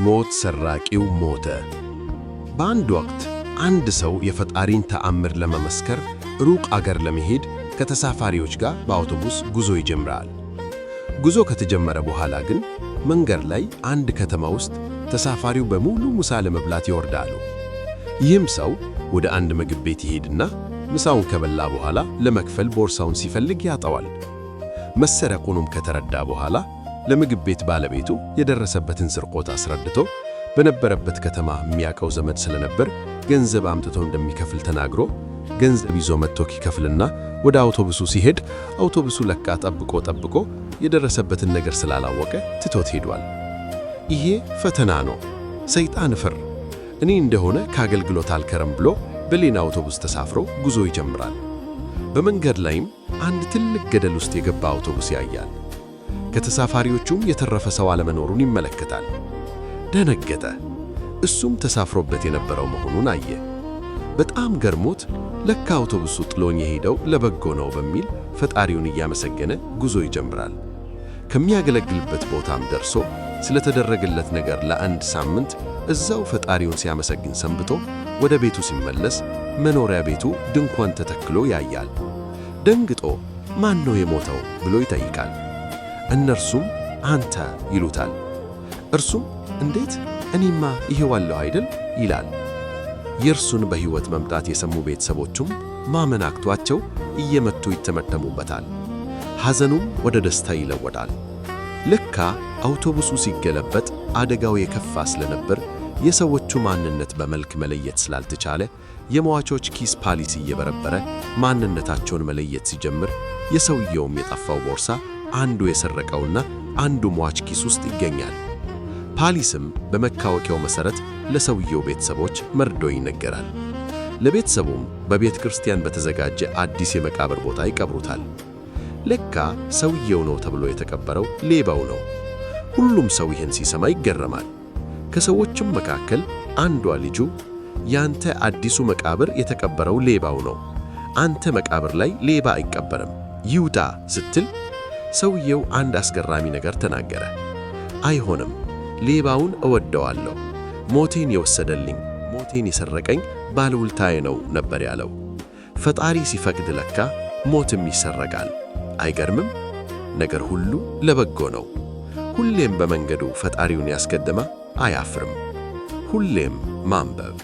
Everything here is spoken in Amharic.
ሞት ሰራቂው ሞተ። በአንድ ወቅት አንድ ሰው የፈጣሪን ተአምር ለመመስከር ሩቅ አገር ለመሄድ ከተሳፋሪዎች ጋር በአውቶቡስ ጉዞ ይጀምራል። ጉዞ ከተጀመረ በኋላ ግን መንገድ ላይ አንድ ከተማ ውስጥ ተሳፋሪው በሙሉ ምሳ ለመብላት ይወርዳሉ። ይህም ሰው ወደ አንድ ምግብ ቤት ይሄድና ምሳውን ከበላ በኋላ ለመክፈል ቦርሳውን ሲፈልግ ያጣዋል። መሰረቁንም ከተረዳ በኋላ ለምግብ ቤት ባለቤቱ የደረሰበትን ስርቆት አስረድቶ በነበረበት ከተማ የሚያውቀው ዘመድ ስለነበር ገንዘብ አምጥቶ እንደሚከፍል ተናግሮ ገንዘብ ይዞ መጥቶ ይከፍልና ወደ አውቶቡሱ ሲሄድ አውቶቡሱ ለካ ጠብቆ የደረሰበትን ነገር ስላላወቀ ትቶት ሄዷል። ይሄ ፈተና ነው። ሰይጣን ፍር እኔ እንደሆነ ከአገልግሎት አልከረም ብሎ በሌላ አውቶቡስ ተሳፍሮ ጉዞ ይጀምራል። በመንገድ ላይም አንድ ትልቅ ገደል ውስጥ የገባ አውቶቡስ ያያል። ከተሳፋሪዎቹም የተረፈ ሰው አለመኖሩን ይመለከታል። ደነገጠ። እሱም ተሳፍሮበት የነበረው መሆኑን አየ። በጣም ገርሞት ለካ አውቶቡሱ ጥሎኝ የሄደው ለበጎ ነው በሚል ፈጣሪውን እያመሰገነ ጉዞ ይጀምራል። ከሚያገለግልበት ቦታም ደርሶ ስለተደረገለት ነገር ለአንድ ሳምንት እዛው ፈጣሪውን ሲያመሰግን ሰንብቶ ወደ ቤቱ ሲመለስ መኖሪያ ቤቱ ድንኳን ተተክሎ ያያል። ደንግጦ ማን ነው የሞተው ብሎ ይጠይቃል። እነርሱም አንተ ይሉታል። እርሱም እንዴት እኔማ ይሄዋለሁ አይደል ይላል። የእርሱን በሕይወት መምጣት የሰሙ ቤተሰቦቹም ማመን አቅቷቸው እየመቱ ይተመተሙበታል። ሐዘኑም ወደ ደስታ ይለወጣል። ለካ አውቶቡሱ ሲገለበጥ አደጋው የከፋ ስለነበር የሰዎቹ ማንነት በመልክ መለየት ስላልተቻለ የሟቾች ኪስ ፖሊስ እየበረበረ ማንነታቸውን መለየት ሲጀምር የሰውየውም የጠፋው ቦርሳ አንዱ የሰረቀውና አንዱ ሟች ኪስ ውስጥ ይገኛል። ፖሊስም በመታወቂያው መሠረት ለሰውየው ቤተሰቦች መርዶ ይነገራል። ለቤተሰቡም በቤተ ክርስቲያን በተዘጋጀ አዲስ የመቃብር ቦታ ይቀብሩታል። ለካ ሰውየው ነው ተብሎ የተቀበረው ሌባው ነው። ሁሉም ሰው ይህን ሲሰማ ይገረማል። ከሰዎችም መካከል አንዷ ልጁ ያንተ አዲሱ መቃብር የተቀበረው ሌባው ነው፣ አንተ መቃብር ላይ ሌባ አይቀበርም ይውጣ ስትል ሰውየው አንድ አስገራሚ ነገር ተናገረ። አይሆንም፣ ሌባውን እወደዋለሁ፣ ሞቴን የወሰደልኝ ሞቴን የሰረቀኝ ባለውለታዬ ነው ነበር ያለው። ፈጣሪ ሲፈቅድ ለካ ሞትም ይሰረቃል። አይገርምም? ነገር ሁሉ ለበጎ ነው። ሁሌም በመንገዱ ፈጣሪውን ያስቀደመ አያፍርም። ሁሌም ማንበብ